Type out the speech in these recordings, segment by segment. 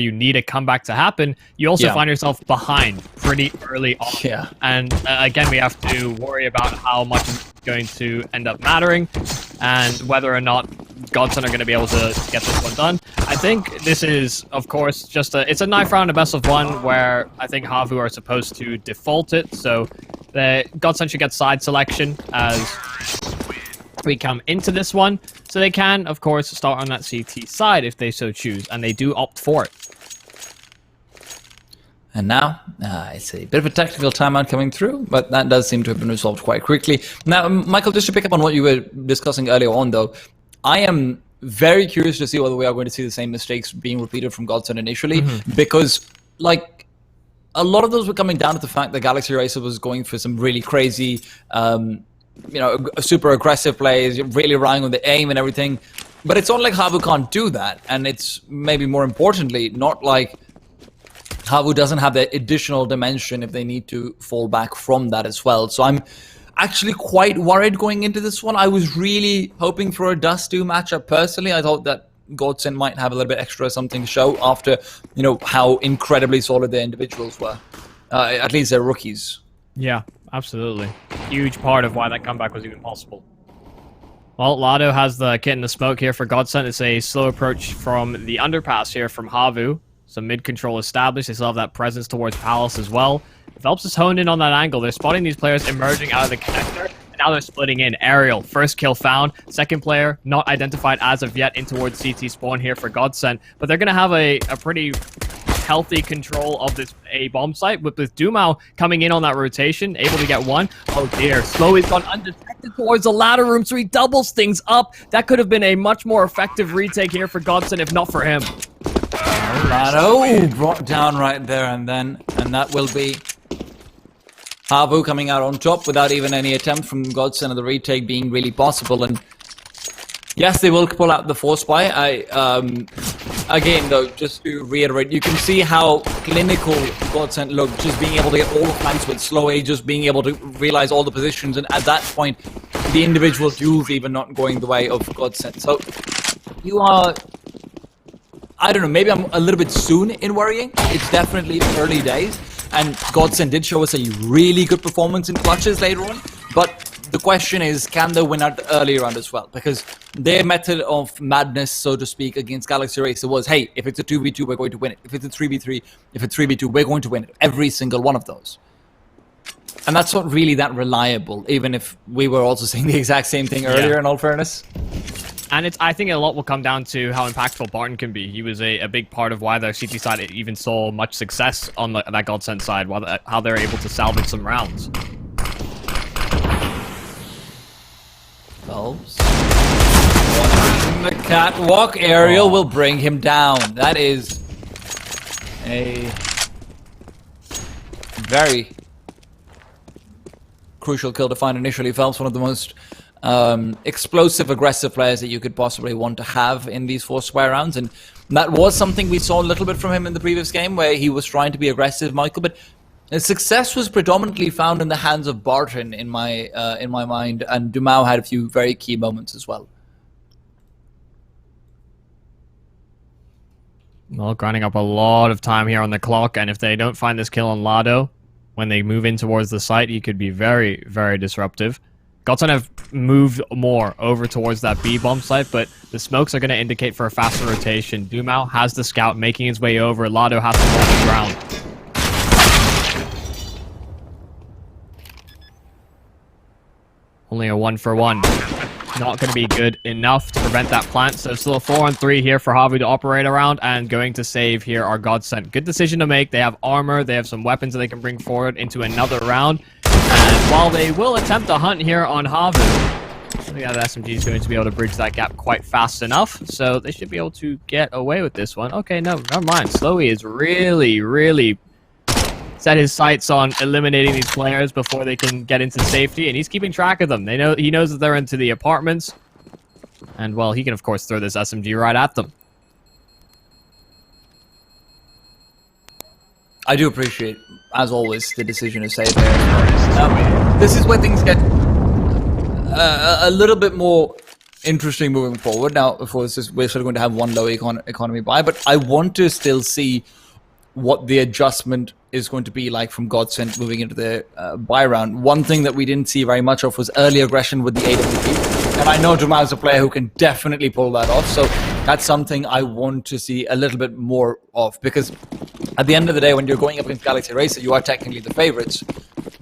you need a comeback to happen, you also find yourself behind pretty early on. Yeah. And again, we have to worry about how much is going to end up mattering and whether or not Godsent are going to be able to get this one done. I think this is, of course, just it's a knife round, a best of one, where I think Havu are supposed to default it. So the Godsent should get side selection as we come into this one. So they can, of course, start on that CT side if they so choose, and they do opt for it. And now, it's a bit of a technical timeout coming through, but that does seem to have been resolved quite quickly. Now, Michael, just to pick up on what you were discussing earlier on, though, I am very curious to see whether we are going to see the same mistakes being repeated from Godsent initially, because, like, a lot of those were coming down to the fact that Galaxy Racer was going for some really crazy, super aggressive plays, really relying on the aim and everything. But it's not like Havu can't do that, and it's maybe more importantly, not like Havu doesn't have the additional dimension if they need to fall back from that as well. So I'm actually quite worried going into this one. I was really hoping for a Dust 2 matchup personally. I thought that Godsent might have a little bit extra something to show after, how incredibly solid their individuals were. At least they're rookies. Yeah, absolutely. Huge part of why that comeback was even possible. Well, Lado has the kit in the smoke here for Godsent. It's a slow approach from the underpass here from Havu. Some mid-control established. They still have that presence towards Palace as well. Phelps is honed in on that angle. They're spotting these players emerging out of the connector, and now they're splitting in. Aerial, first kill found. Second player, not identified as of yet, in towards CT spawn here for Godsent. But they're going to have a pretty healthy control of this A bomb site, with Dumao coming in on that rotation, able to get one. Oh dear, Slowy's gone undetected towards the ladder room, so he doubles things up. That could have been a much more effective retake here for Godsent if not for him. Lado brought down right there and then, and that will be Havu coming out on top without even any attempt from Godsent, and the retake being really possible. And yes, they will pull out the force buy. Again, though, just to reiterate, you can see how clinical Godsent looked, just being able to get all the flanks with Slowy, just being able to realize all the positions, and at that point, the individual duels even not going the way of Godsent. So, you are, I don't know, maybe I'm a little bit soon in worrying. It's definitely early days, and Godsent did show us a really good performance in clutches later on, but the question is, can they win at the early round as well? Because their method of madness, so to speak, against Galaxy Racer was, hey, if it's a 2v2, we're going to win it. If it's a 3v3, if it's 3v2, we're going to win it. Every single one of those. And that's not really that reliable, even if we were also saying the exact same thing earlier, in all fairness. And I think a lot will come down to how impactful Barton can be. He was a big part of why their CT side even saw much success on that Godsent side, how they're able to salvage some rounds. Phelps. Watching the catwalk, aerial will bring him down. That is a very crucial kill to find initially. Phelps, one of the most explosive, aggressive players that you could possibly want to have in these 4 square rounds, and that was something we saw a little bit from him in the previous game, where he was trying to be aggressive, Michael, but his success was predominantly found in the hands of Barton in my mind, and Dumao had a few very key moments as well. Well, grinding up a lot of time here on the clock, and if they don't find this kill on Lado, when they move in towards the site, he could be very, very disruptive. Godsent have moved more over towards that B bomb site, but the smokes are going to indicate for a faster rotation. Dumao has the scout making his way over. Lado has to hold the ground. Only a 1-for-1. Not going to be good enough to prevent that plant. So still a 4-on-3 here for Havu to operate around, and going to save here are Godsent. Good decision to make. They have armor. They have some weapons that they can bring forward into another round. And while they will attempt a hunt here on Havu, I think that SMG is going to be able to bridge that gap quite fast enough. So they should be able to get away with this one. Okay, no, never mind. Slowy is really, really set his sights on eliminating these players before they can get into safety, and he's keeping track of them. He knows that they're into the apartments, and well, he can of course throw this SMG right at them. I do appreciate, as always, the decision to save there. This is where things get a little bit more interesting moving forward. Now, of course, we're sort of going to have one low economy buy, but I want to still see what the adjustment is going to be like from Godsent moving into the buy round. One thing that we didn't see very much of was early aggression with the AWP, and I know Jamal is a player who can definitely pull that off, so that's something I want to see a little bit more of, because at the end of the day, when you're going up against Galaxy Racer, you are technically the favorites,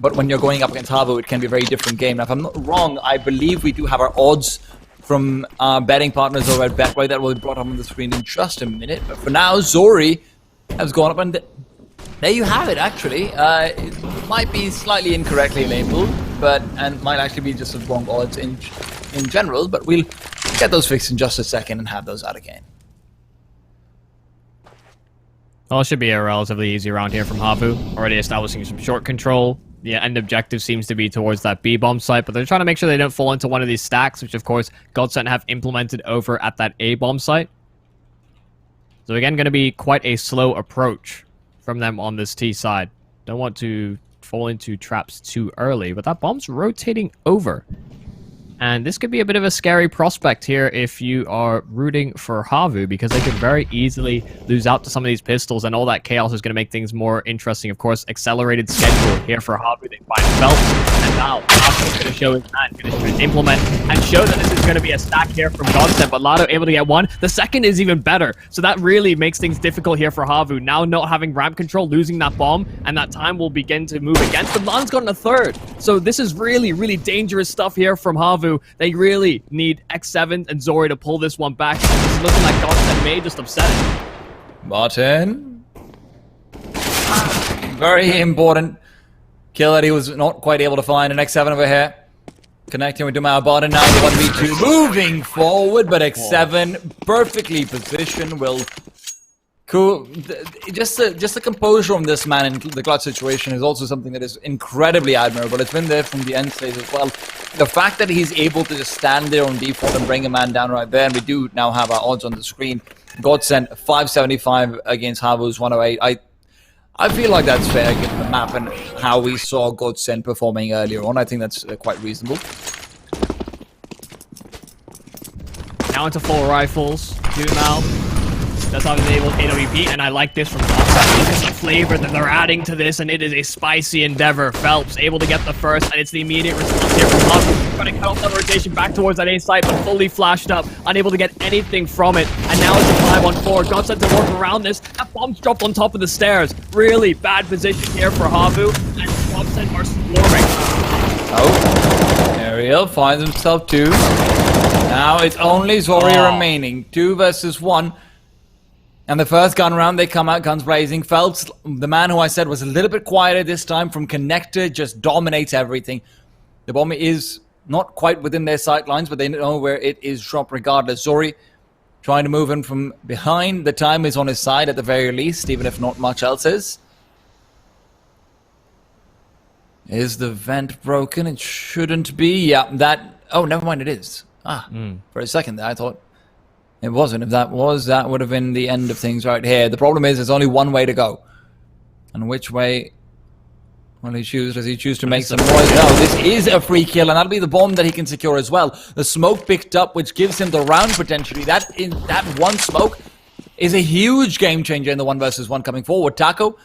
but when you're going up against Havu, it can be a very different game. Now, if I'm not wrong, I believe we do have our odds from our betting partners over at Betway that will be brought up on the screen in just a minute, but for now, Zori has gone up, and there you have it, actually. It might be slightly incorrectly labeled, and might actually be just the wrong odds in general, but we'll get those fixed in just a second and have those out again. Well, it should be a relatively easy round here from Havu. Already establishing some short control. The end objective seems to be towards that B-bomb site, but they're trying to make sure they don't fall into one of these stacks, which of course Godsent have implemented over at that A-bomb site. So again, going to be quite a slow approach from them on this T side. Don't want to fall into traps too early, but that bomb's rotating over. And this could be a bit of a scary prospect here if you are rooting for Havu, because they could very easily lose out to some of these pistols, and all that chaos is going to make things more interesting. Of course, accelerated schedule here for Havu. They find Phelps, and now Lato's going to show his hand, going to implement and show that this is going to be a stack here from Godsent, but Lato able to get one. The second is even better, so that really makes things difficult here for Havu. Now not having ramp control, losing that bomb, and that time will begin to move against them. Lan's gotten a third, so this is really, really dangerous stuff here from Havu. They really need X7 and Zori to pull this one back. It's looking like Godsent may just upset it. Martin. Very important kill that he was not quite able to find. An X7 over here. Connecting with Dumao Barton now. The 1v2 moving forward, but X7 perfectly positioned will... Cool. Just the composure from this man in the clutch situation is also something that is incredibly admirable. It's been there from the end stage as well. The fact that he's able to just stand there on default and bring a man down right there, and we do now have our odds on the screen. Godsent 575 against Havu's 108. I feel like that's fair given the map and how we saw Godsent performing earlier on. I think that's quite reasonable. Now into full rifles. Dumao. That's how they able AWP, and I like this from Godsent. Look at the flavor that they're adding to this, and it is a spicy endeavor. Phelps able to get the first, and it's the immediate response here from Havu. Trying to cut off that rotation back towards that A site, but fully flashed up, unable to get anything from it. And now it's a 5-on-4. Godsent to work around this. That bomb's dropped on top of the stairs. Really bad position here for Havu, and Godsent are swarming. Oh, Ariel finds himself 2. Now it's only Zori remaining. 2 versus 1. And the first gun round, they come out guns blazing. Phelps, the man who I said was a little bit quieter this time from connector, just dominates everything. The bomb is not quite within their sight lines, but they know where it is dropped regardless. Zori trying to move in from behind. The time is on his side at the very least, even if not much else is. Is the vent broken? It shouldn't be. Yeah, that... Oh, never mind, it is. For a second there, I thought... It wasn't. If that was, that would have been the end of things right here. The problem is there's only one way to go. And which way will he choose? Does he choose to make some noise? No, this is a free kill, and that'll be the bomb that he can secure as well. The smoke picked up, which gives him the round potentially. That one smoke is a huge game changer in the 1 versus 1 coming forward. Taco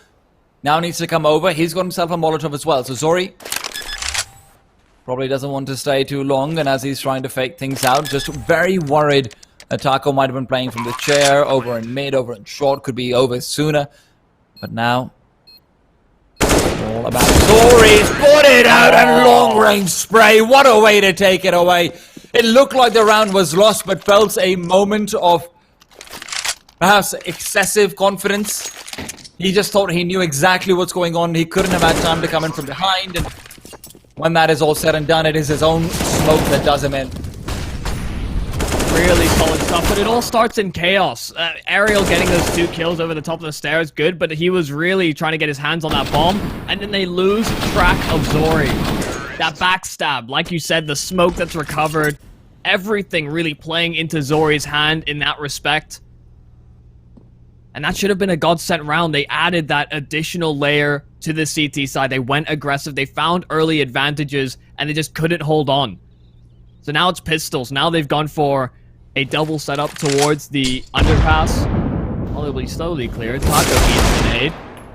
now needs to come over. He's got himself a Molotov as well. So Zori probably doesn't want to stay too long, and as he's trying to fake things out, just very worried. Taco might have been playing from the chair, over in mid, over in short, could be over sooner. But now, all about Zori's put it out and long range spray. What a way to take it away. It looked like the round was lost, but felt a moment of perhaps excessive confidence. He just thought he knew exactly what's going on. He couldn't have had time to come in from behind. And when that is all said and done, it is his own smoke that does him in. Really solid stuff, but it all starts in chaos. Ariel getting those 2 kills over the top of the stairs, good, but he was really trying to get his hands on that bomb, and then they lose track of Zori. That backstab, like you said, the smoke that's recovered, everything really playing into Zori's hand in that respect. And that should have been a Godsent round. They added that additional layer to the CT side. They went aggressive, they found early advantages, and they just couldn't hold on. So now it's pistols. Now they've gone for a double setup towards the underpass. Probably slowly cleared. Taco eats the nade.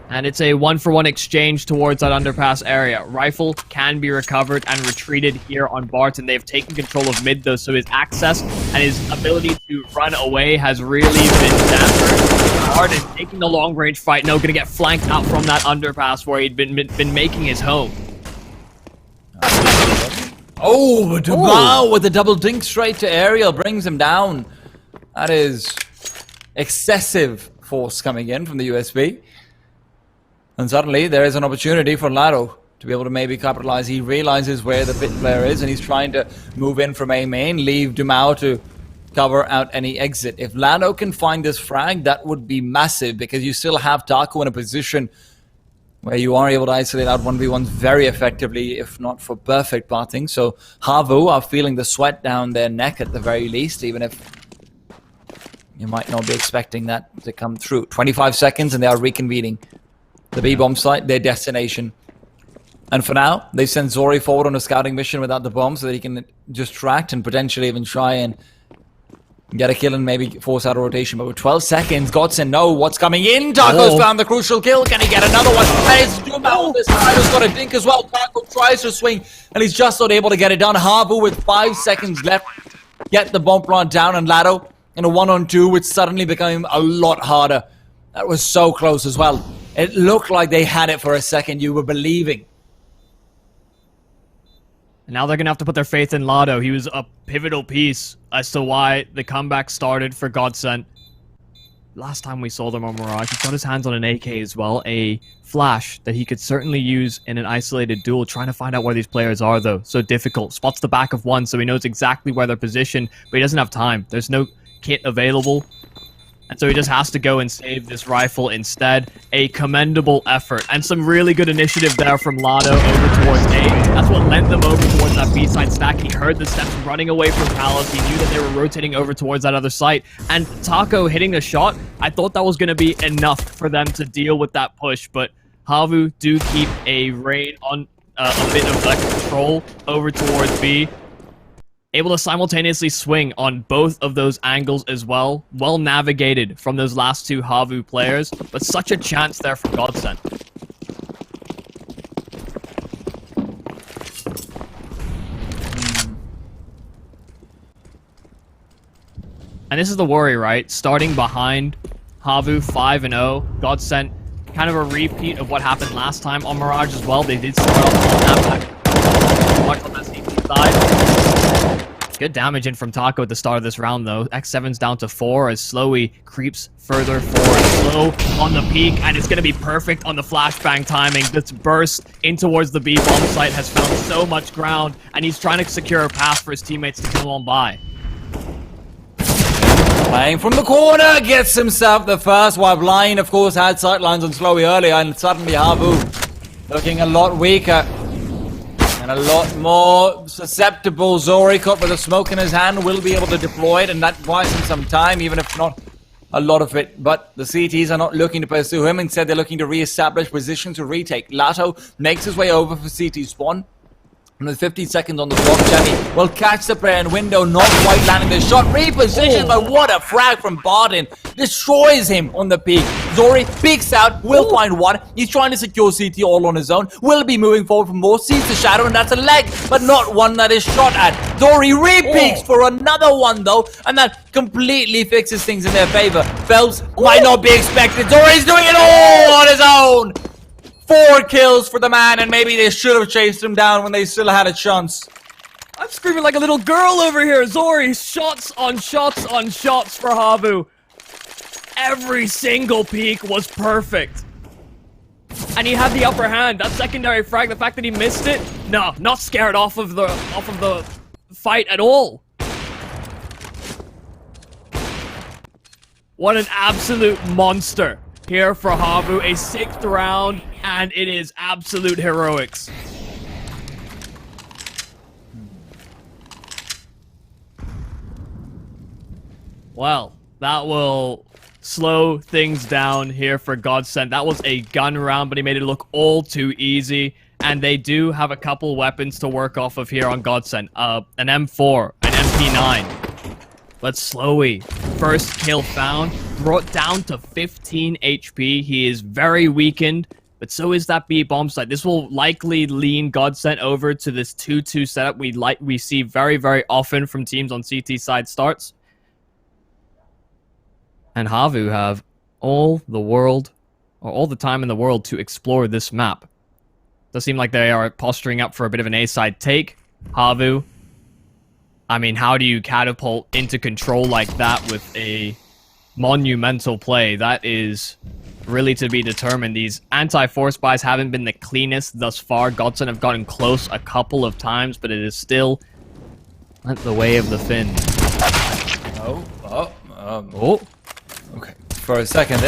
And it's a 1-for-1 exchange towards that underpass area. Rifle can be recovered and retreated here on Barton. They've taken control of mid, though, so his access and his ability to run away has really been dampened. Barton taking the long-range fight. No, going to get flanked out from that underpass where he'd been making his home. Oh, Dubois with a double dink straight to Ariel brings him down. That is excessive force coming in from the USB. And suddenly, there is an opportunity for Lado to be able to maybe capitalize. He realizes where the pit player is, and he's trying to move in from A main, leave Dumao to cover out any exit. If Lado can find this frag, that would be massive, because you still have Taco in a position where you are able to isolate out 1v1s very effectively, if not for perfect parting. So Havu are feeling the sweat down their neck at the very least, even if you might not be expecting that to come through. 25 seconds, and they are reconvening the B-bomb site, their destination. And for now, they send Zori forward on a scouting mission without the bomb so that he can distract and potentially even try and get a kill and maybe force out a rotation. But with 12 seconds, Godsent know what's coming in. Taco's found the crucial kill. Can he get another one? And it's Dumao this time. He's got a dink as well. Taco tries to swing, and he's just not able to get it done. Havu with 5 seconds left. Get the bomb plant down, and Lado in a 1-on-2, which suddenly became a lot harder. That was so close as well. It looked like they had it for a second. You were believing. And now they're going to have to put their faith in Lado. He was a pivotal piece as to why the comeback started for Godsent. Last time we saw them on Mirage, he got his hands on an AK as well. A flash that he could certainly use in an isolated duel. Trying to find out where these players are, though. So difficult. Spots the back of one, so he knows exactly where they're positioned. But he doesn't have time. There's no kit available. And so he just has to go and save this rifle instead. A commendable effort. And some really good initiative there from Lado over towards A. That's what led them over towards that B-side stack. He heard the steps running away from Palace. He knew that they were rotating over towards that other site. And Taco hitting the shot, I thought that was going to be enough for them to deal with that push. But Havu do keep a rein on a bit of control over towards B. Able to simultaneously swing on both of those angles as well. Well navigated from those last two Havu players, but such a chance there for Godsent. And this is the worry, right? Starting behind Havu 5-0, Godsent, kind of a repeat of what happened last time on Mirage as well. They did start off on that back. Watch on that CT side. Good damage in from Taco at the start of this round, though. X7's down to 4 as Slowy creeps further forward. Slow on the peak, and it's going to be perfect on the flashbang timing. This burst in towards the B-bomb site has found so much ground, and he's trying to secure a path for his teammates to come on by. Playing from the corner, gets himself the first, while Blind, of course, had sightlines on Slowy earlier, and suddenly Havu looking a lot weaker. And a lot more susceptible. Zori caught with a smoke in his hand will be able to deploy it, and that buys him some time, even if not a lot of it. But the CTs are not looking to pursue him. Instead, they're looking to re-establish position to retake. Lato makes his way over for CT spawn. And with 15 seconds on the clock, Jenny will catch the player in window, not quite landing the shot. Repositioned, but what a frag from Barton. Destroys him on the peak. Zori peeks out, will find one. He's trying to secure CT all on his own. Will be moving forward for more. Sees the shadow, and that's a leg, but not one that is shot at. Zori re-peeks for another one, though, and that completely fixes things in their favor. Phelps might not be expected. Zori's doing it all on his own. 4 kills for the man, and maybe they should have chased him down when they still had a chance. I'm screaming like a little girl over here. Zori, shots on shots on shots for Havu. Every single peak was perfect. And he had the upper hand. That secondary frag, the fact that he missed it, no, not scared off of the fight at all. What an absolute monster here for Havu. A 6th round, and it is absolute heroics. Well, that will slow things down here for Godsent. That was a gun round, but he made it look all too easy. and they do have a couple weapons to work off of here on Godsent. An M4, an MP9. But Slowy, first kill found, brought down to 15 HP. He is very weakened, but so is that B bomb site. This will likely lean Godsent over to this 2-2 setup we see very, very often from teams on CT side starts. And Havu have all the time in the world to explore this map. Does seem like they are posturing up for a bit of an A-side take. Havu, I mean, how do you catapult into control like that with a monumental play? That is really to be determined. These anti-force buys haven't been the cleanest thus far. Godsent have gotten close a couple of times, but it is still not the way of the Finn. Okay, for a second.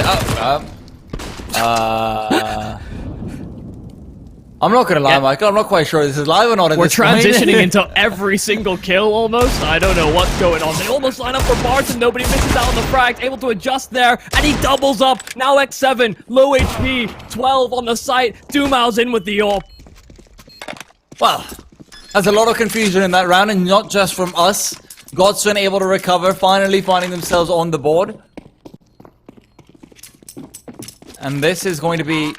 I'm not gonna lie, Michael. I'm not quite sure this is live or not. We're transitioning into every single kill almost. I don't know what's going on. They almost line up for Barton. Nobody misses out on the frags. Able to adjust there, and he doubles up. Now X7, low HP, 12 on the site. Dumao's in with the AWP. Well, there's a lot of confusion in that round, and not just from us. Godsent able to recover, finally finding themselves on the board. And this is going to be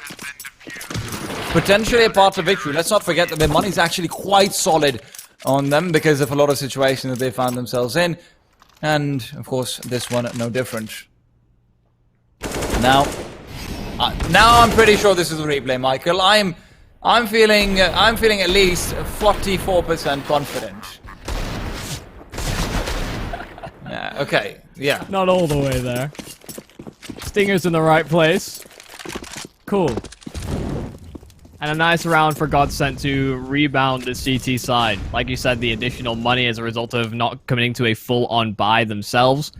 potentially a path to victory. Let's not forget that their money's actually quite solid on them because of a lot of situations that they found themselves in. And, of course, this one no different. Now I'm pretty sure this is a replay, Michael. I'm feeling at least 44% confident. Yeah, okay, yeah. Not all the way there. Stinger's in the right place. Cool. And a nice round for Godsent to rebound the CT side. Like you said, the additional money as a result of not committing to a full-on buy themselves.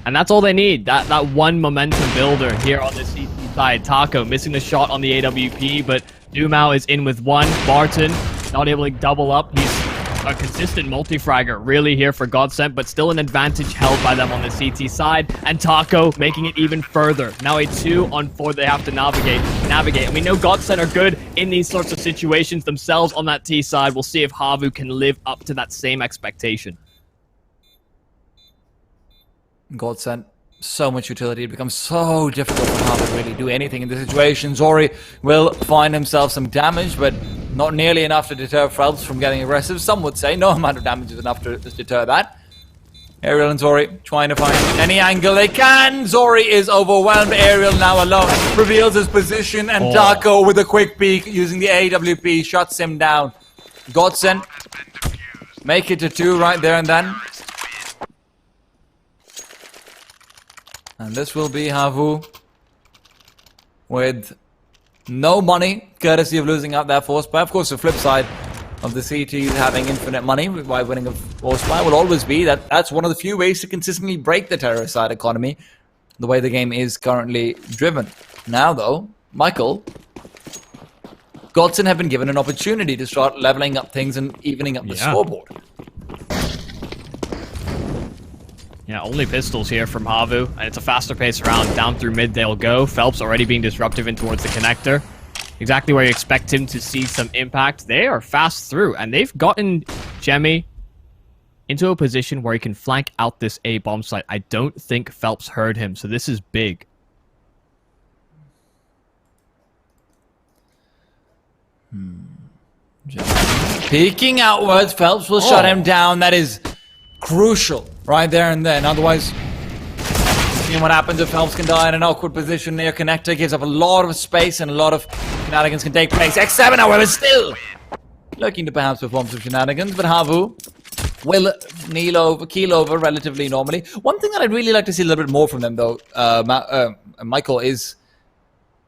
And that's all they need. That one momentum builder here on the CT side. Taco missing the shot on the AWP, but Dumao is in with one. Barton not able to double up. He's a consistent multi-fragger really here for Godsent, but still an advantage held by them on the CT side. And Taco making it even further. Now a 2-on-4 they have to navigate. And we know Godsent are good in these sorts of situations themselves on that T side. We'll see if Havu can live up to that same expectation. Godsent, so much utility. It becomes so difficult for Havu to really do anything in this situation. Zori will find himself some damage, but not nearly enough to deter Phelps from getting aggressive. Some would say no amount of damage is enough to deter that. Ariel and Zori trying to find any angle they can. Zori is overwhelmed. Ariel now alone reveals his position, and Taco with a quick peek using the AWP shuts him down. Godsent make it to 2 right there and then. And this will be Havu with no money, courtesy of losing out that force buy. Of course, the flip side of the CTs having infinite money by winning a force buy will always be that's one of the few ways to consistently break the terrorist side economy, the way the game is currently driven. Now, though, Michael, Godsent have been given an opportunity to start leveling up things and evening up the scoreboard. Yeah, only pistols here from Havu, and it's a faster pace round. Down through mid they'll go. Phelps already being disruptive in towards the connector. Exactly where you expect him to see some impact. They are fast through, and they've gotten Jemmy into a position where he can flank out this A bomb site. I don't think Phelps heard him, so this is big. Peeking outwards, Phelps will shut him down. That is crucial right there and then. Otherwise, seeing what happens if Phelps can die in an awkward position near connector, gives up a lot of space and a lot of shenanigans can take place. X7, however, still looking to perhaps perform some shenanigans, but Havu will keel over relatively normally. One thing that I'd really like to see a little bit more from them, though, Michael, is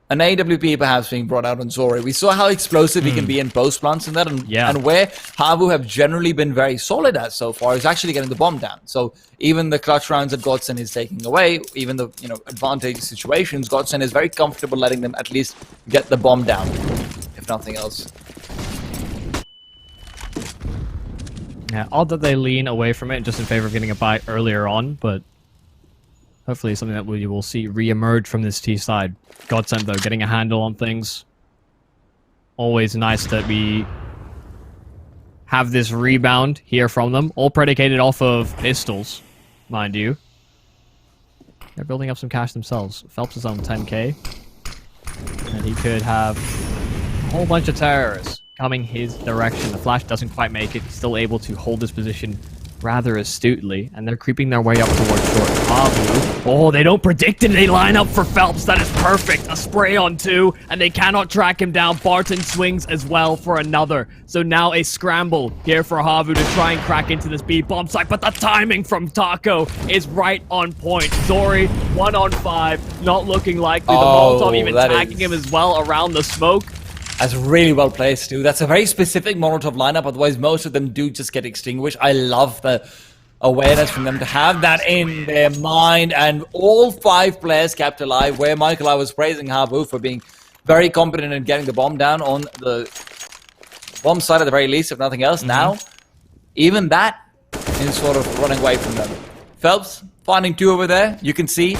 an AWP perhaps being brought out on Zori. We saw how explosive he can be in post plants and that, and where Havu have generally been very solid at so far is actually getting the bomb down. So even the clutch rounds that Godsent is taking away, even the advantageous situations, Godsent is very comfortable letting them at least get the bomb down, if nothing else. Yeah, odd that they lean away from it just in favor of getting a buy earlier on, but hopefully something that we will see re-emerge from this T side. Godsent, though, getting a handle on things. Always nice that we have this rebound here from them. All predicated off of pistols, mind you. They're building up some cash themselves. Phelps is on 10k. And he could have a whole bunch of terrorists coming his direction. The flash doesn't quite make it. He's still able to hold his position rather astutely, and they're creeping their way up towards short. Havu. Oh, they don't predict it. They line up for Phelps. That is perfect. A spray on 2, and they cannot track him down. Barton swings as well for another. So now a scramble here for Havu to try and crack into this B bomb site, but the timing from Taco is right on point. Zori, 1 on 5, not looking likely. The Molotov even tagging him as well around the smoke. That's really well placed, too. That's a very specific Molotov lineup, otherwise most of them do just get extinguished. I love the awareness from them to have that in their mind, and all 5 players kept alive, where Michael, I was praising Havu for being very competent in getting the bomb down on the bomb side at the very least, if nothing else. Now, even that is sort of running away from them. Phelps finding 2 over there. You can see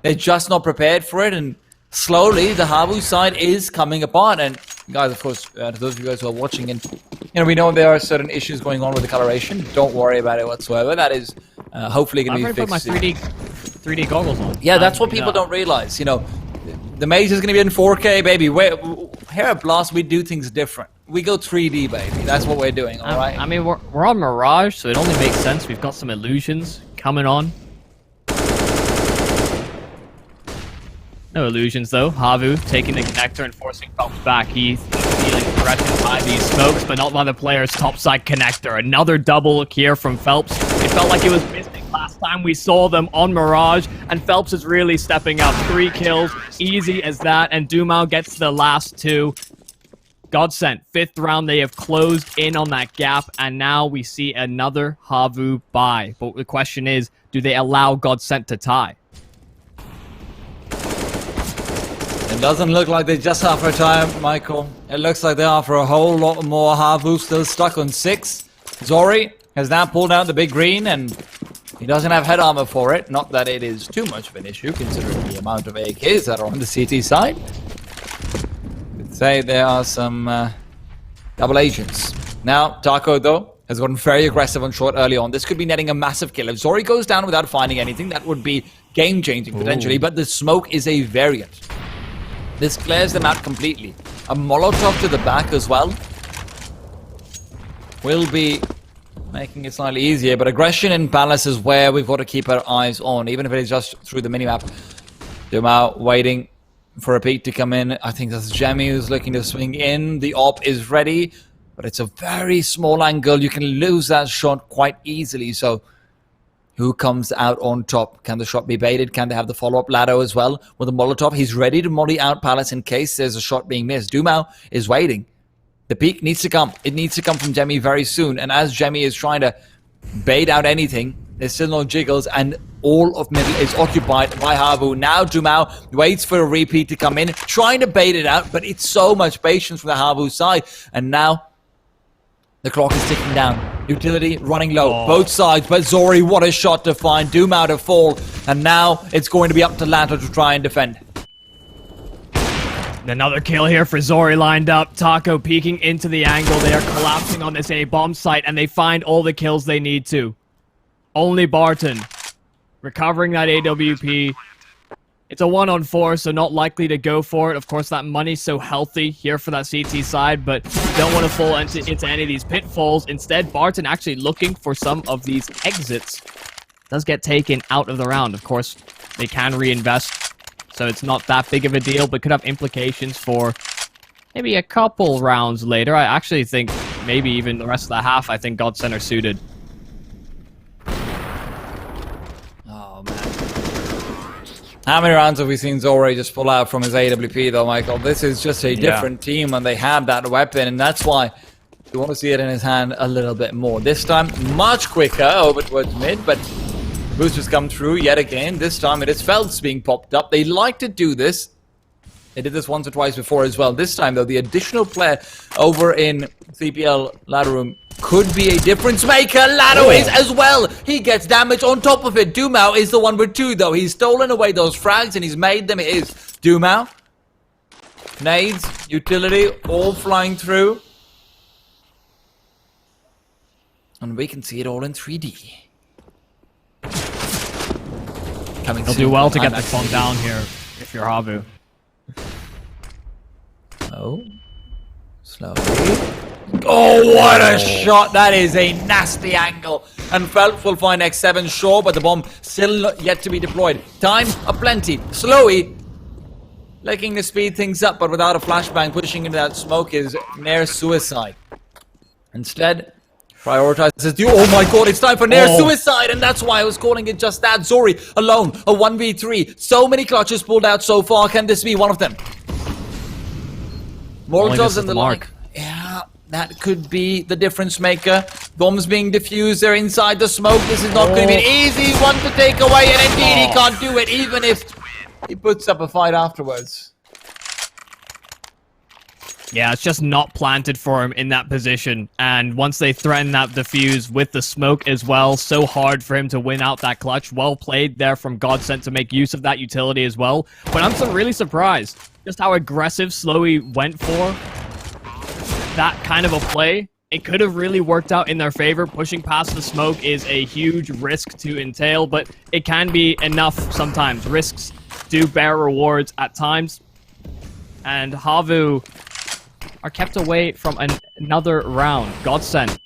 they're just not prepared for it, and slowly the Havu side is coming apart. And guys, of course, to those of you guys who are watching, and we know there are certain issues going on with the coloration. Don't worry about it whatsoever. That is hopefully going to be fixed. I'm going to put my 3D goggles on. Yeah, that's what people don't realize. The Mage is going to be in 4K, baby. Here at Blast, we do things different. We go 3D, baby. That's what we're doing, all right? I mean, we're on Mirage, so it only makes sense. We've got some illusions coming on. No illusions, though. Havu taking the connector and forcing Phelps back. He's feeling threatened by these smokes, but not by the player's topside connector. Another double here from Phelps. It felt like it was missing last time we saw them on Mirage, and Phelps is really stepping up. 3 kills, easy as that, and Dumao gets the last 2. Godsent, 5th round, they have closed in on that gap, and now we see another Havu buy. But the question is, do they allow Godsent to tie? It doesn't look like they just have for a time, Michael. It looks like they are for a whole lot more. Havu still stuck on 6. Zori has now pulled out the big green, and he doesn't have head armor for it. Not that it is too much of an issue, considering the amount of AKs that are on the CT side. I'd say there are some double agents. Now, Taco, though, has gotten very aggressive on short early on. This could be netting a massive kill. If Zori goes down without finding anything, that would be game-changing, potentially. But the smoke is a variant. This clears them out completely. A Molotov to the back as well will be making it slightly easier, but aggression in Palace is where we've got to keep our eyes on, even if it is just through the minimap. Dumao waiting for a peek to come in. I think that's Jemmy who's looking to swing in. The op is ready, but it's a very small angle. You can lose that shot quite easily, so who comes out on top? Can the shot be baited? Can they have the follow-up ladder as well with a Molotov? He's ready to molly out Palace in case there's a shot being missed. Dumao is waiting. The peak needs to come. It needs to come from Jemmy very soon. And as Jemmy is trying to bait out anything, there's still no jiggles, and all of middle is occupied by Havu. Now Dumao waits for a repeat to come in, trying to bait it out, but it's so much patience from the Havu side. And now the clock is ticking down. Utility running low, both sides, but Zori, what a shot to find. Dumao to fall, and now it's going to be up to Lato to try and defend. Another kill here for Zori lined up. Taco peeking into the angle. They are collapsing on this A-bomb site, and they find all the kills they need to. Only Barton recovering that AWP. It's a 1-on-4, so not likely to go for it. Of course, that money's so healthy here for that CT side, but you don't want to fall into any of these pitfalls. Instead, Barton actually looking for some of these exits. Does get taken out of the round. Of course, they can reinvest, so it's not that big of a deal, but could have implications for maybe a couple rounds later. I actually think maybe even the rest of the half, I think Godsent are suited. How many rounds have we seen Zori just pull out from his AWP, though, Michael? This is just a different team, and they have that weapon, and that's why you want to see it in his hand a little bit more. This time, much quicker over towards mid, but boosters come through yet again. This time, it is Phelps being popped up. They like to do this. They did this once or twice before as well. This time, though, the additional player over in CPL ladder room could be a difference maker. Lado is as well. He gets damage on top of it. Dumao is the one with 2, though. He's stolen away those frags, and he's made them. It is Dumao. Nades Utility all flying through. And we can see it all in 3D. He'll do well to get this bomb down here if you're Havu. Oh. Slowly. Oh, what a shot! That is a nasty angle. And Phelps will find X7 sure, but the bomb still yet to be deployed. Time aplenty. Slowly looking to speed things up, but without a flashbang, pushing into that smoke is near suicide. Instead, prioritizes the... Oh my god, it's time for near suicide, and that's why I was calling it just that. Zori alone, a 1v3. So many clutches pulled out so far. Can this be one of them? Molotovs and the like. Yeah, that could be the difference maker. Bombs being diffused, they're inside the smoke. This is not going to be an easy one to take away, and indeed he can't do it, even if he puts up a fight afterwards. Yeah, it's just not planted for him in that position. And once they threaten that defuse with the smoke as well, so hard for him to win out that clutch. Well played there from Godsent to make use of that utility as well. But I'm really surprised just how aggressive Slowy went for that kind of a play. It could have really worked out in their favor. Pushing past the smoke is a huge risk to entail, but it can be enough sometimes. Risks do bear rewards at times. And Havu are kept away from another round. Godsent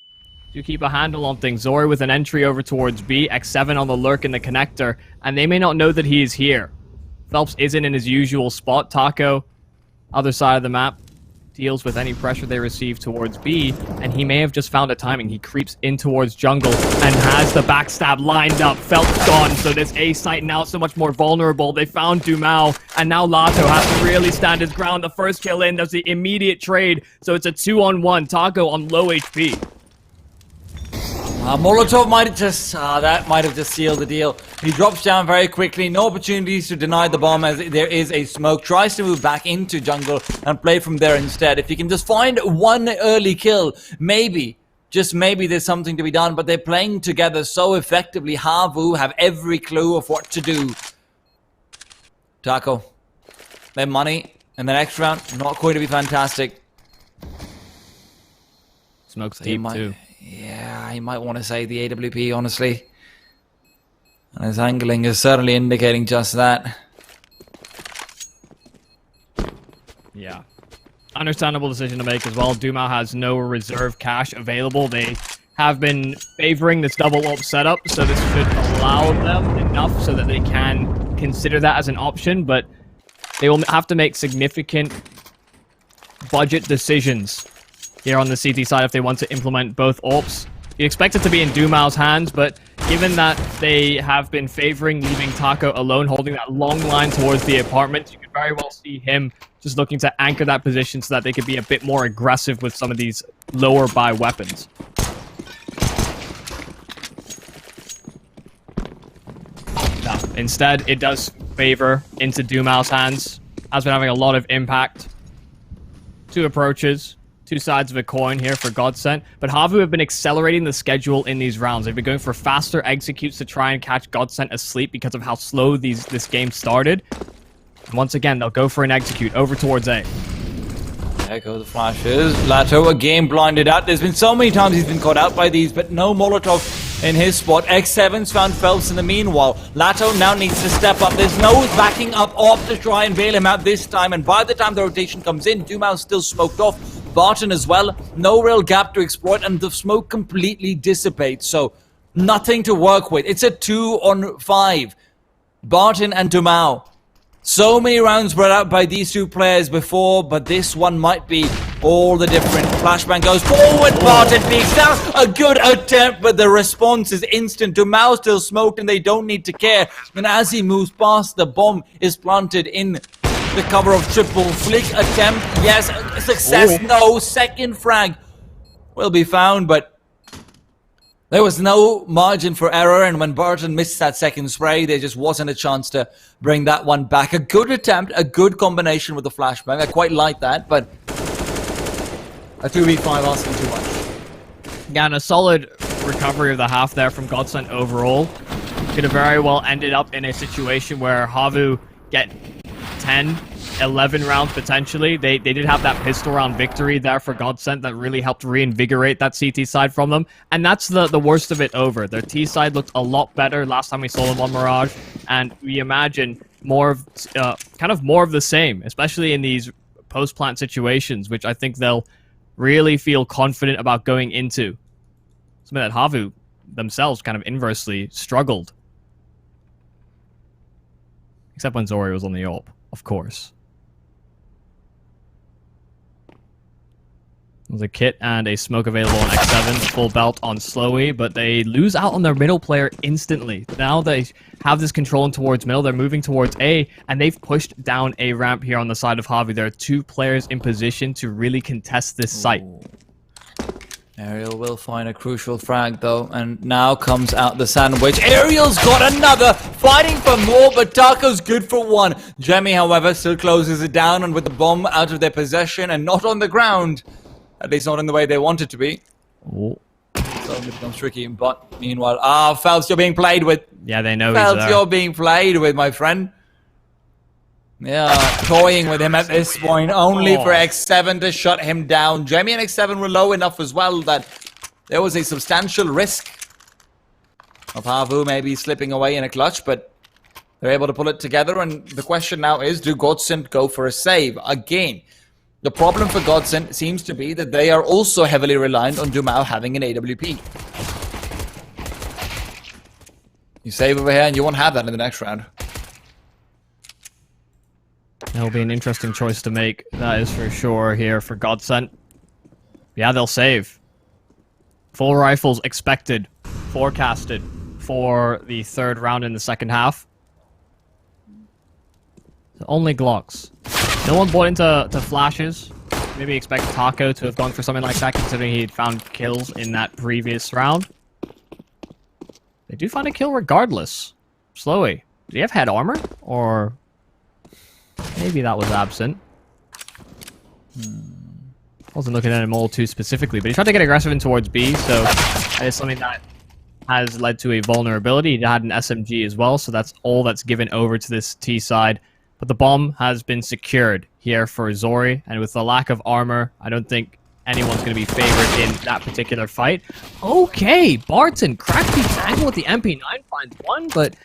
do keep a handle on things. Zori with an entry over towards B. X7 on the lurk in the connector, and they may not know that he is here. Phelps isn't in his usual spot. Taco, other side of the map, deals with any pressure they receive towards B, and he may have just found a timing. He creeps in towards jungle and has the backstab lined up. Phelps gone, so this A site now so much more vulnerable. They found Dumao, and now Lato has to really stand his ground. The first kill in, there's the immediate trade, so it's a 2-on-1. Taco on low HP. Molotov might have just, that might have just sealed the deal. He drops down very quickly, no opportunities to deny the bomb as there is a smoke. Tries to move back into jungle and play from there instead. If he can just find one early kill, maybe, just maybe there's something to be done. But they're playing together so effectively. Havu have every clue of what to do. Taco, their money in the next round, not going to be fantastic. Smoke's deep too. Yeah, he might want to say the AWP, honestly. And his angling is certainly indicating just that. Yeah. Understandable decision to make as well. Dumao has no reserve cash available. They have been favoring this double up setup, so this should allow them enough so that they can consider that as an option, but they will have to make significant budget decisions here on the CT side if they want to implement both AWPs. You expect it to be in Dumao's hands, but given that they have been favoring leaving Taco alone, holding that long line towards the apartment, you could very well see him just looking to anchor that position so that they could be a bit more aggressive with some of these lower buy weapons. No, instead, it does favor into Dumao's hands. Has been having a lot of impact. Two approaches. Two sides of a coin here for Godsent, but Havu have been accelerating the schedule in these rounds. They've been going for faster executes to try and catch Godsent asleep because of how slow this game started. And once again, they'll go for an execute over towards A. There go the flashes. Lato again blinded out. There's been so many times he's been caught out by these, but no Molotov in his spot. X7's found Phelps in the meanwhile. Lato now needs to step up. There's no backing up off to try and bail him out this time, and by the time the rotation comes in, Dumao's still smoked off. Barton as well, no real gap to exploit, and the smoke completely dissipates, so nothing to work with. It's a 2-on-5. Barton and Dumao. So many rounds brought out by these two players before, but this one might be all the different. Flashbang goes forward, Barton peeks down. A good attempt, but the response is instant. Dumao still smoked, and they don't need to care. And as he moves past, the bomb is planted in the cover of triple flick attempt. Yes, success. No, second frag will be found, but there was no margin for error, and when Barton missed that second spray, there just wasn't a chance to bring that one back. A good attempt, a good combination with the flashbang. I quite like that, but a 2v5 asking too much. Yeah, and a solid recovery of the half there from Godsent overall. Could have very well ended up in a situation where Havu get 10, 11 rounds potentially. They did have that pistol round victory there for Godsent that really helped reinvigorate that CT side from them. And that's the worst of it over. Their T side looked a lot better last time we saw them on Mirage. And we imagine more of, kind of more of the same, especially in these post-plant situations, which I think they'll really feel confident about going into. Something that Havu themselves kind of inversely struggled. Except when Zori was on the AWP, of course. There's a kit and a smoke available on X7, full belt on Slowy, but they lose out on their middle player instantly. Now they have this control towards middle, they're moving towards A, and they've pushed down a ramp here on the side of Havu. There are 2 players in position to really contest this site. Ooh. Ariel will find a crucial frag though, and now comes out the sandwich. Ariel's got another, fighting for more, but Taco's good for 1. Jemmy, however, still closes it down, and with the bomb out of their possession and not on the ground, at least not in the way they want it to be. Oh. So it becomes tricky, but meanwhile, Phelps, you're being played with. Yeah, they know Phelps, he's there. you're being played with, my friend. Yeah, toying with him at this point, only for X7 to shut him down. Jemmy and X7 were low enough as well that there was a substantial risk of Havu maybe slipping away in a clutch, but they're able to pull it together, and the question now is, do Godsent go for a save? Again, the problem for Godsent seems to be that they are also heavily reliant on Dumao having an AWP. You save over here and you won't have that in the next round. That'll be an interesting choice to make, that is for sure here for Godsent. Yeah, they'll save. Full rifles expected, forecasted for the 3rd round in the second half. Only Glocks. No one bought into flashes. Maybe expect Taco to have gone for something like that, considering he'd found kills in that previous round. They do find a kill regardless. Slowy. Did he have head armor? Or maybe that was absent. Wasn't looking at him all too specifically, but he tried to get aggressive in towards B, so that is something that has led to a vulnerability. He had an SMG as well, so that's all that's given over to this T side. But the bomb has been secured here for Zori, and with the lack of armor, I don't think anyone's going to be favored in that particular fight. Okay, Barton, cracked the angle with the MP9, finds 1, but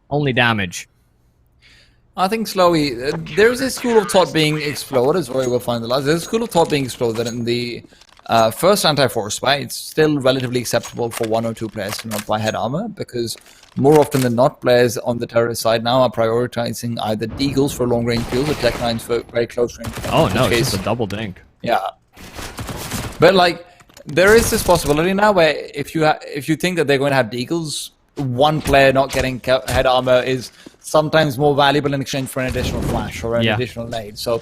only damage. I think slowly, there's a school of thought being explored, as Zori will find the last. There's a school of thought being explored that in the first anti-force fight, it's still relatively acceptable for 1 or 2 players to not buy head armor, because more often than not, players on the terrorist side now are prioritizing either deagles for long-range kills or tech 9s for very close range. Oh no, it's just a double dink. Yeah. But like, there is this possibility now where if you think that they're going to have deagles, 1 player not getting head armor is sometimes more valuable in exchange for an additional flash or an additional nade. So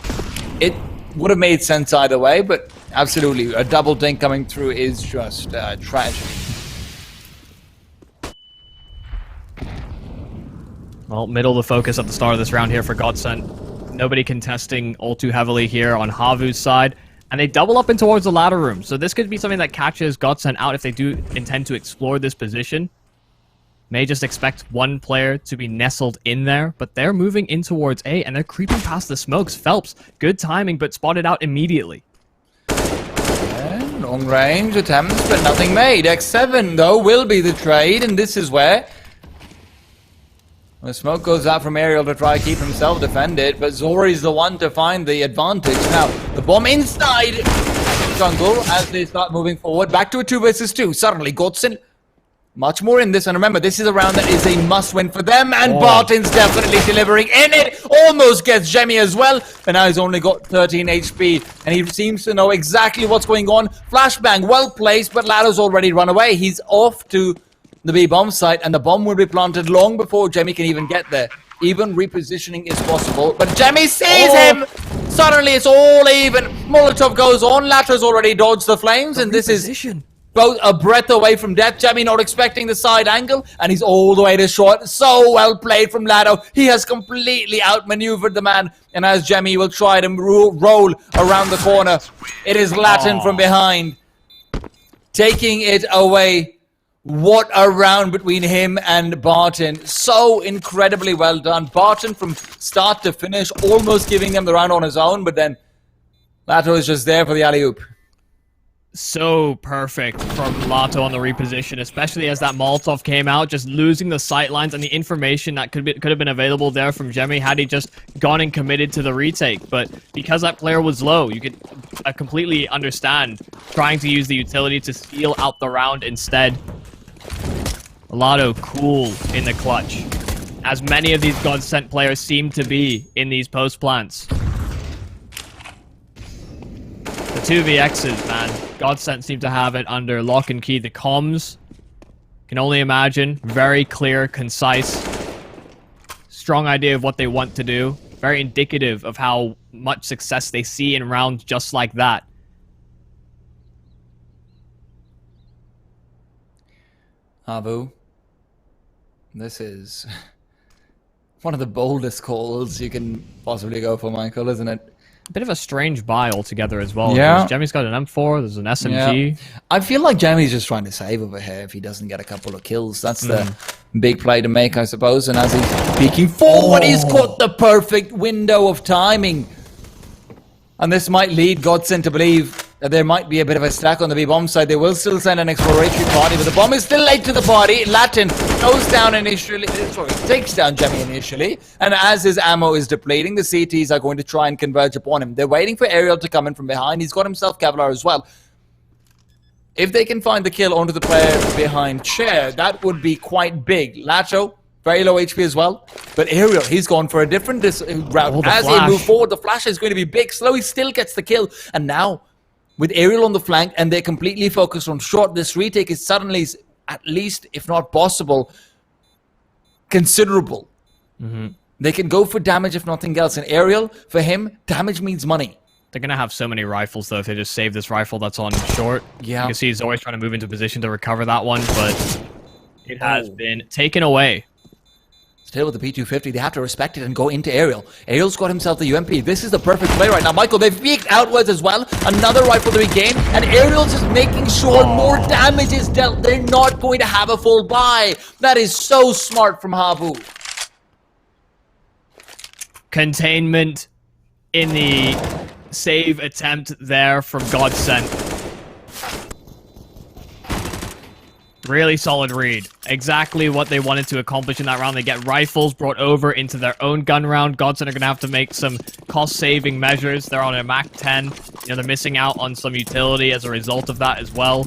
it would have made sense either way, but absolutely, a double dink coming through is just tragic. Well, middle of the focus at the start of this round here for Godsent. Nobody contesting all too heavily here on Havu's side. And they double up in towards the ladder room. So this could be something that catches Godsent out if they do intend to explore this position. May just expect 1 player to be nestled in there, but they're moving in towards A, and they're creeping past the smokes. Phelps, good timing, but spotted out immediately. And long range attempts, but nothing made. X7, though, will be the trade, and this is where the smoke goes out from Ariel to try to keep himself defended, but Zori's the one to find the advantage. Now, the bomb inside jungle as they start moving forward. Back to a 2 versus 2. Suddenly, Godsent much more in this, and remember, this is a round that is a must-win for them, and Barton's definitely delivering in it. Almost gets Jemmy as well, but now he's only got 13 HP, and he seems to know exactly what's going on. Flashbang, well placed, but Laddo's already run away. He's off to the B-bomb site, and the bomb will be planted long before Jemmy can even get there. Even repositioning is possible, but Jemmy sees him! Suddenly, it's all even. Molotov goes on, Latter's already dodged the flames, and this is both a breath away from death. Jemmy not expecting the side angle, and he's all the way to short. So well played from Laddo. He has completely outmaneuvered the man, and as Jemmy will try to roll around the corner, it is Latin from behind, taking it away What a round between him and Barton. So incredibly well done. Barton from start to finish, almost giving them the round on his own, but then Lato is just there for the alley-oop. So perfect from Lato on the reposition, especially as that Molotov came out, just losing the sight lines and the information that could have been available there from Jemmy had he just gone and committed to the retake. But because that player was low, you could completely understand trying to use the utility to steal out the round instead. Lato cool in the clutch, as many of these Godsent players seem to be in these post plants. The 2vx's, man. Godsent seem to have it under lock and key. The comms, can only imagine. Very clear, concise. Strong idea of what they want to do. Very indicative of how much success they see in rounds just like that. Havu, this is one of the boldest calls you can possibly go for, Michael, isn't it? A bit of a strange buy altogether as well. Yeah. Jemmy's got an M4, there's an SMG. Yeah. I feel like Jemmy's just trying to save over here if he doesn't get a couple of kills. That's the big play to make, I suppose. And as he's peeking forward, he's caught the perfect window of timing. And this might lead Godsent to believe that there might be a bit of a stack on the B-bomb side. They will still send an exploratory party, but the bomb is still late to the party. Latin goes down initially, takes down Jemmy initially, and as his ammo is depleting, the CTs are going to try and converge upon him. They're waiting for Aerial to come in from behind. He's got himself Kevlar as well. If they can find the kill onto the player behind Chair, that would be quite big. Lacho, very low HP as well. But Aerial, he's gone for a different route. As they move forward, the flash is going to be big. Slowy still gets the kill. And now, with Aerial on the flank, and they're completely focused on short, this retake is suddenly, at least, if not possible, considerable. They can go for damage if nothing else. And Aerial, for him, damage means money. They're going to have so many rifles, though, if they just save this rifle that's on short. Yeah. You can see he's always trying to move into position to recover that one, but it has been taken away. Still with the P250, they have to respect it and go into Aerial. Aerial's got himself the UMP. This is the perfect play right now. Michael, they've peeked outwards as well. Another rifle to be gained, and Aerial's just making sure more damage is dealt. They're not going to have a full buy. That is so smart from Havu. Containment in the save attempt there from Godsent. Really solid read. Exactly what they wanted to accomplish in that round. They get rifles brought over into their own gun round. Godsent are going to have to make some cost-saving measures. They're on a Mach 10. You know, they're missing out on some utility as a result of that as well.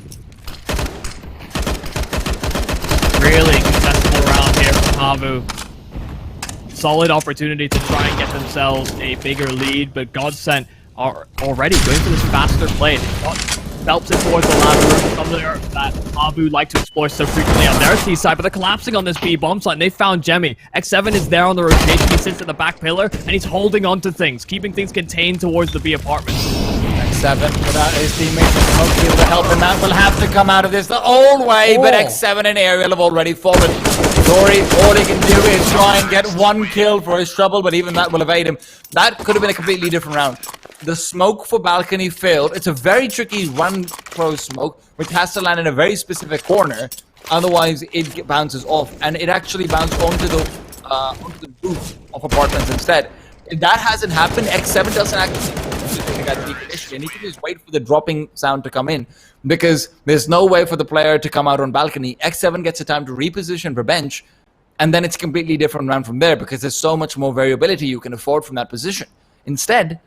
Really contestable round here from Havu. Solid opportunity to try and get themselves a bigger lead, but Godsent are already going for this faster play. They've got Phelps in towards the ladder room, somewhere that Havu like to explore so frequently on their C side, but they're collapsing on this B-bomb site, and they found Jemmy. X7 is there on the rotation, he sits at the back pillar, and he's holding on to things, keeping things contained towards the B apartments. X7 without his teammates won't be able to help him out. Will have to come out of this the old way, but X7 and Aerial have already fallen. Dory, all he can do is try and get one kill for his trouble, but even that will evade him. That could have been a completely different round. The smoke for balcony failed. It's a very tricky run-close smoke, which has to land in a very specific corner. Otherwise, it bounces off, and it actually bounced onto the roof of apartments instead. If that hasn't happened, X7 doesn't actually get decommissioned, and he can just wait for the dropping sound to come in, because there's no way for the player to come out on balcony. X7 gets a time to reposition for bench, and then it's a completely different round from there, because there's so much more variability you can afford from that position. Instead,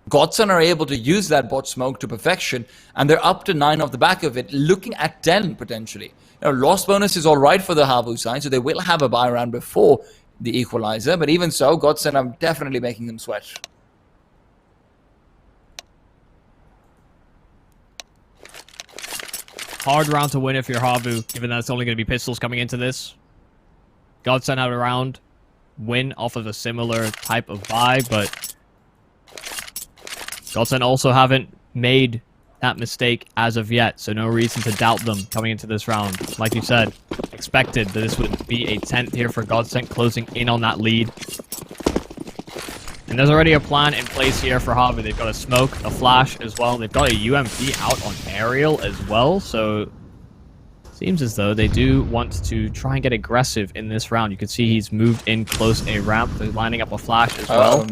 Godsent are able to use that bot smoke to perfection, and they're up to 9 off the back of it, looking at 10 potentially. Now, loss bonus is all right for the Havu side, so they will have a buy round before the equalizer, but even so, Godsent are definitely making them sweat. Hard round to win if you're Havu, given that it's only going to be pistols coming into this. Godsent out a round, win off of a similar type of buy, but Godsent also haven't made that mistake as of yet, so no reason to doubt them coming into this round. Like you said, expected that this would be a 10th here for Godsent, closing in on that lead. And there's already a plan in place here for Havu. They've got a smoke, a flash as well. They've got a UMP out on Aerial as well, so Seems as though they do want to try and get aggressive in this round. You can see he's moved in close a ramp. They're lining up a flash as well.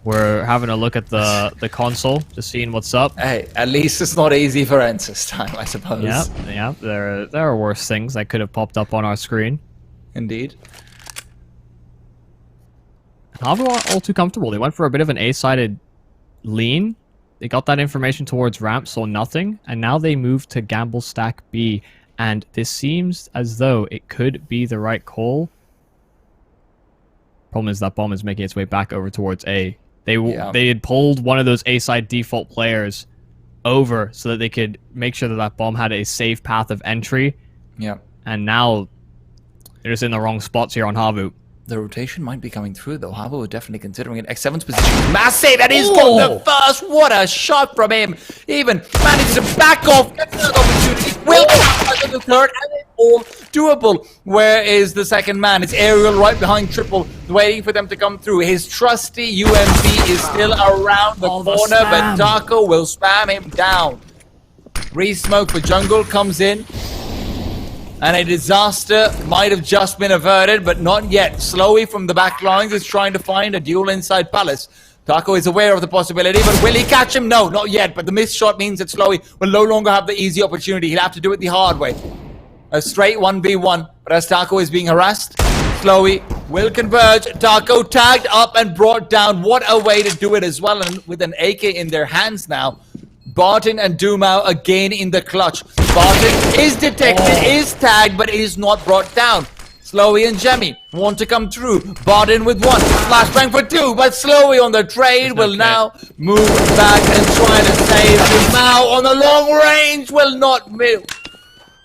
We're having a look at the console, just seeing what's up. Hey, at least it's not easy for Ents this time, I suppose. Yeah. There are worse things that could have popped up on our screen. Indeed. Havu aren't all too comfortable. They went for a bit of an A-sided lean. They got that information towards ramp, saw nothing, and now they move to gamble stack B. And this seems as though it could be the right call. Problem is that bomb is making its way back over towards A. They had pulled one of those A-side default players over so that they could make sure that that bomb had a safe path of entry. Yeah. And now they're just in the wrong spots here on Havu. The rotation might be coming through, though. Havu are definitely considering it. X7's position is massive, and he's got the first. What a shot from him. Even manages to back off. Gets another opportunity. Will come the third, and it's all doable. Where is the second man? It's Aerial right behind Triple, waiting for them to come through. His trusty UMP is still around the corner, but Taco will spam him down. Re-smoke for Jungle comes in. And a disaster might have just been averted, but not yet. Slowy from the back lines is trying to find a duel inside Palace. Taco is aware of the possibility, but will he catch him? No, not yet. But the missed shot means that Slowy will no longer have the easy opportunity. He'll have to do it the hard way. A straight 1v1, but as Taco is being harassed, Slowy will converge. Taco tagged up and brought down. What a way to do it as well, and with an AK in their hands now. Barton and Dumao again in the clutch. Barton is detected, is tagged, but is not brought down. Slowy and Jemmy want to come through. Barton with one. Flashbang for two, but Slowy on the trade will now move back and try to save. Dumao on the long range will not miss.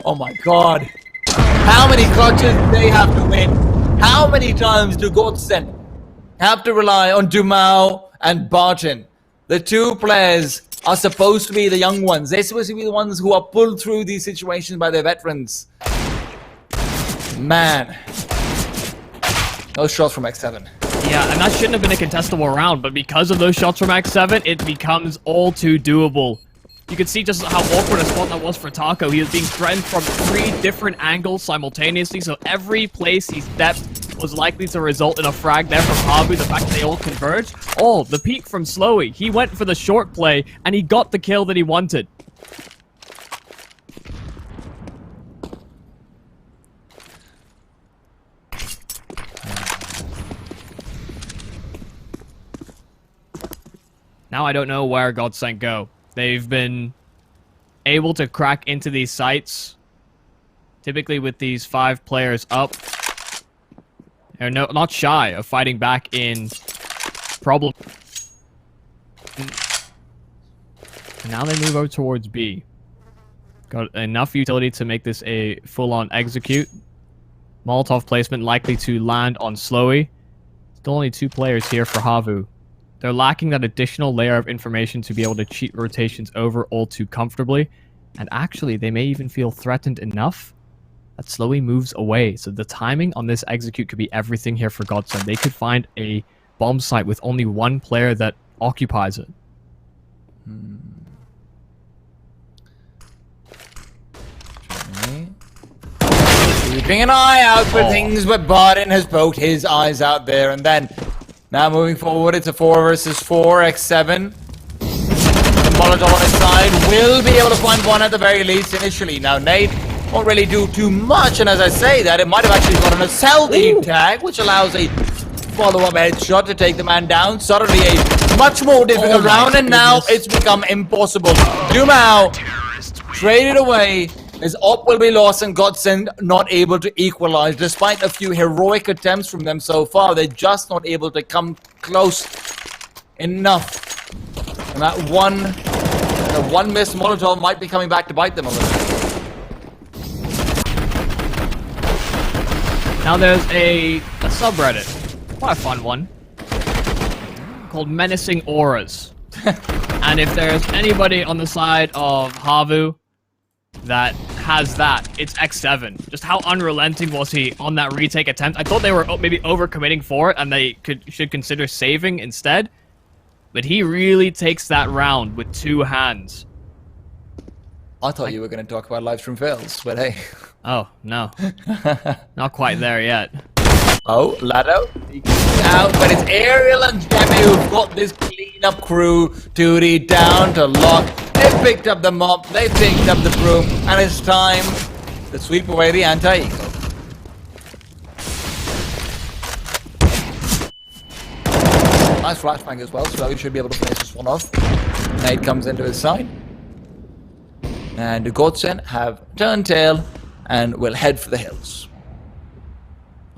Oh my god. How many clutches do they have to win? How many times do Godsent have to rely on Dumao and Barton? The two players are supposed to be the young ones. They're supposed to be the ones who are pulled through these situations by their veterans. Man. Those shots from X7. Yeah, and that shouldn't have been a contestable round, but because of those shots from X7, it becomes all too doable. You can see just how awkward a spot that was for Taco. He was being threatened from 3 different angles simultaneously, so every place he stepped was likely to result in a frag there from Havu. The fact that they all converged. Oh, the peek from Slowy. He went for the short play, and he got the kill that he wanted. Now I don't know where Godsent go. They've been able to crack into these sites. Typically with these 5 players up. They're not shy of fighting back in problem. And now they move over towards B. Got enough utility to make this a full-on execute. Molotov placement likely to land on Slowy. Still only 2 players here for Havu. They're lacking that additional layer of information to be able to cheat rotations over all too comfortably. And actually, they may even feel threatened enough that Slowy moves away. So the timing on this execute could be everything here for Godsent. They could find a bomb site with only 1 player that occupies it. Keeping an eye out for things, but Barton has poked his eyes out there. And then, now moving forward, it's a 4 versus 4, X7. Molotov on his side will be able to find one at the very least initially. Now, Nate won't really do too much, and as I say that, it might have actually gotten a selfie tag, which allows a follow-up headshot to take the man down. Suddenly a much more difficult round, and now it's become impossible. Dumao traded away. His op will be lost, and Godsent not able to equalize. Despite a few heroic attempts from them so far, they're just not able to come close enough. And that one missed Molotov might be coming back to bite them a little bit. Now there's a subreddit, quite a fun one, called Menacing Auras. And if there's anybody on the side of Havu that has that, it's X7. Just how unrelenting was he on that retake attempt? I thought they were maybe overcommitting for it and they should consider saving instead. But he really takes that round with 2 hands. I thought you were going to talk about live stream fails, but hey. Oh, no. Not quite there yet. Oh, Lado out, but it's Ariel and Demi who've got this cleanup crew duty down to lock. They've picked up the mop, they've picked up the broom, and it's time to sweep away the anti-eco. Nice flashbang as well, so he should be able to finish this one off. Nate comes into his side. And the Godsent have turned tail and will head for the hills.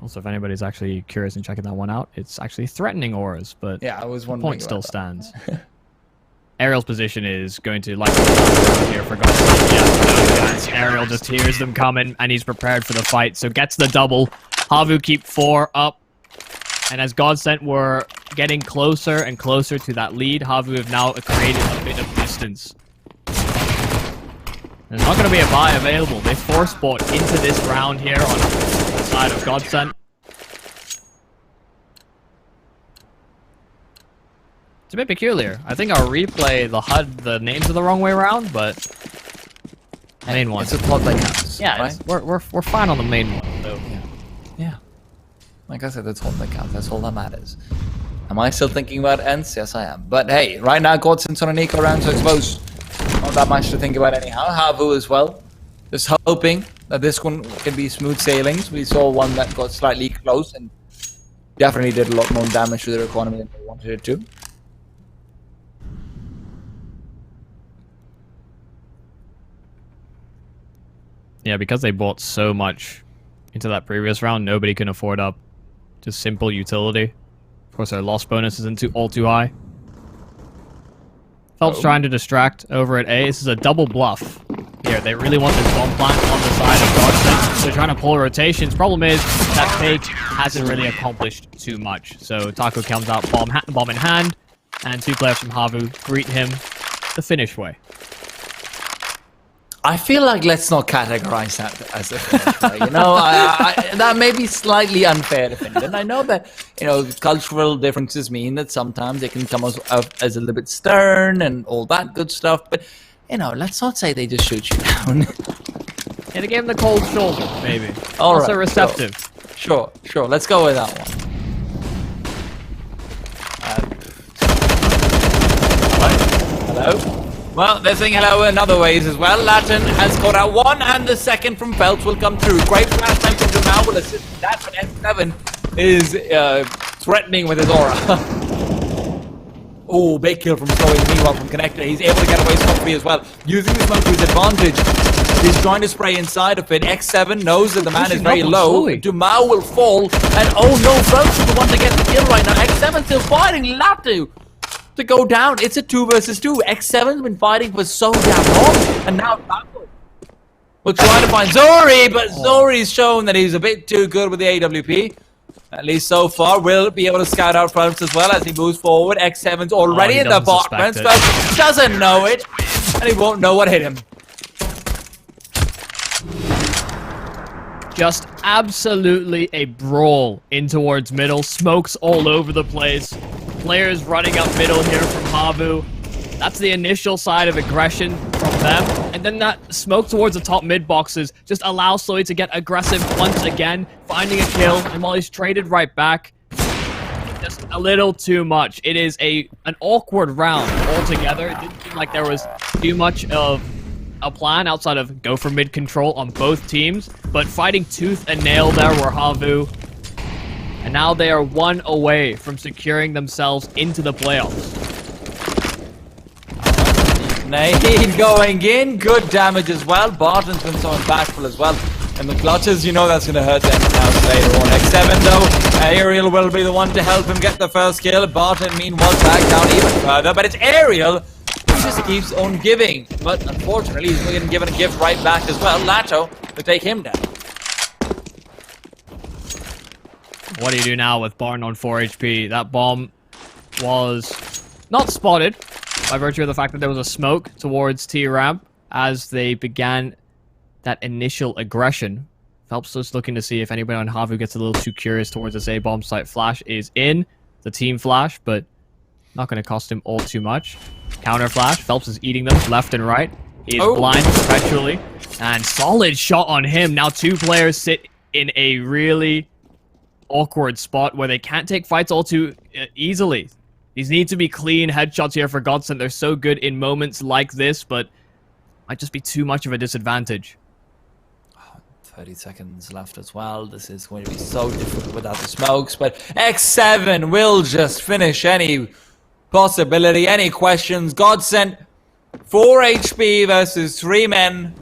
Also, if anybody's actually curious and checking that one out, it's actually threatening auras, but yeah, I was the wondering point still that. stands. Ariel's position is going to like here for Godsent. Yeah, Ariel just hears them coming and he's prepared for the fight, so gets the double. Havu keep 4 up, and as Godsent were getting closer and closer to that lead, Havu have now created a bit of distance. There's not going to be a buy available. They force bought into this round here on the side of Godsent. It's a bit peculiar. I think our replay, the HUD, the names are the wrong way around, but main one. It's a plot that counts. Yeah, right? we're fine on the main one. So. Yeah. Like I said, that's all that counts. That's all that matters. Am I still thinking about ends? Yes, I am. But hey, right now Godsent's on an eco round, so I suppose not that much to think about anyhow. Havu as well. Just hoping that this one can be smooth sailings. We saw one that got slightly close and definitely did a lot more damage to their economy than they wanted it to. Yeah, because they bought so much into that previous round, nobody can afford up just simple utility. Of course, their loss bonus isn't all too high. Phelps trying to distract over at A. This is a double bluff. Here, they really want this bomb plant on the side of Godsent. They're trying to pull rotations. Problem is, that fake hasn't really accomplished too much. So Taco comes out bomb in hand, and 2 players from Havu greet him the finish way. I feel like let's not categorize that as a finish way. You know, that may be slightly unfair to Finland. I know that, you know, cultural differences mean that sometimes they can come as a little bit stern and all that good stuff. But, you know, let's not say they just shoot you down. Yeah, they gave him the cold shoulder, maybe. All also right, receptive. Sure. Let's go with that one. Hello? Well, they're saying hello in other ways as well. Latin has got out one, and the second from Phelps will come through. Great flash time from Jamal will assist in that, but S7 is threatening with his aura. Oh, big kill from Slowing. Meanwhile, from Connector, he's able to get away scot-free as well. Using the smoke to his advantage. He's trying to spray inside of it. X7 knows that the man is very low. Dumao will fall, and oh no, Phelps is the one to get the kill right now. X7 still fighting Latu to go down. It's a 2 versus 2. X7's been fighting for so damn long, and now we're trying to find Zori, but Zori's shown that he's a bit too good with the AWP. At least so far. Will be able to scout out Phelps as well as he moves forward. X7's already in the apartments. Phelps doesn't know it, and he won't know what hit him. Just absolutely a brawl in towards middle. Smokes all over the place. Players running up middle here from Havu. That's the initial side of aggression from them. And then that smoke towards the top mid boxes just allows Slowy to get aggressive once again, finding a kill. And while he's traded right back, just a little too much. It is an awkward round altogether. It didn't seem like there was too much of a plan outside of go for mid control on both teams. But fighting tooth and nail there were Havu. And now they are 1 away from securing themselves into the playoffs. Nade going in. Good damage as well. Barton's been so impactful as well. And the clutches, you know that's going to hurt them now later on. X7 though, Ariel will be the one to help him get the first kill. Barton meanwhile back down even further. But it's Ariel who just keeps on giving. But unfortunately, he's getting given a gift right back as well. Lato to take him down. What do you do now with Barton on 4 HP? That bomb was not spotted by virtue of the fact that there was a smoke towards T-Ramp as they began that initial aggression. Phelps just looking to see if anybody on Havu gets a little too curious towards this A-bomb site. Flash is in, the team flash, but not going to cost him all too much. Counter flash, Phelps is eating them left and right. He is blind perpetually. And solid shot on him. Now 2 players sit in a really awkward spot where they can't take fights all too easily. These need to be clean headshots here for Godsent. They're so good in moments like this, but might just be too much of a disadvantage. 30 seconds left as well. This is going to be so difficult without the smokes, but X7 will just finish any possibility, any questions. Godsent, 4 HP versus 3 men.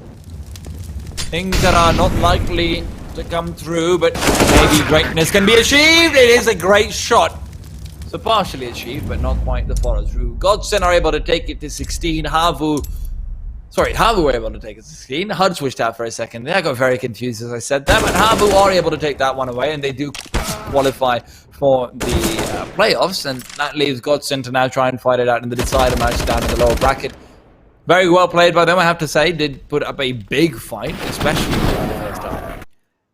Things that are not likely to come through, but maybe greatness can be achieved. It is a great shot. So partially achieved, but not quite the follow through. Godsent are able to take it to 16. Havu were able to take it to 16. HUD switched out for a second. I got very confused as I said that, but Havu are able to take that one away, and they do qualify for the playoffs, and that leaves Godsent to now try and fight it out in the decider match down in the lower bracket. Very well played by them, I have to say. Did put up a big fight, especially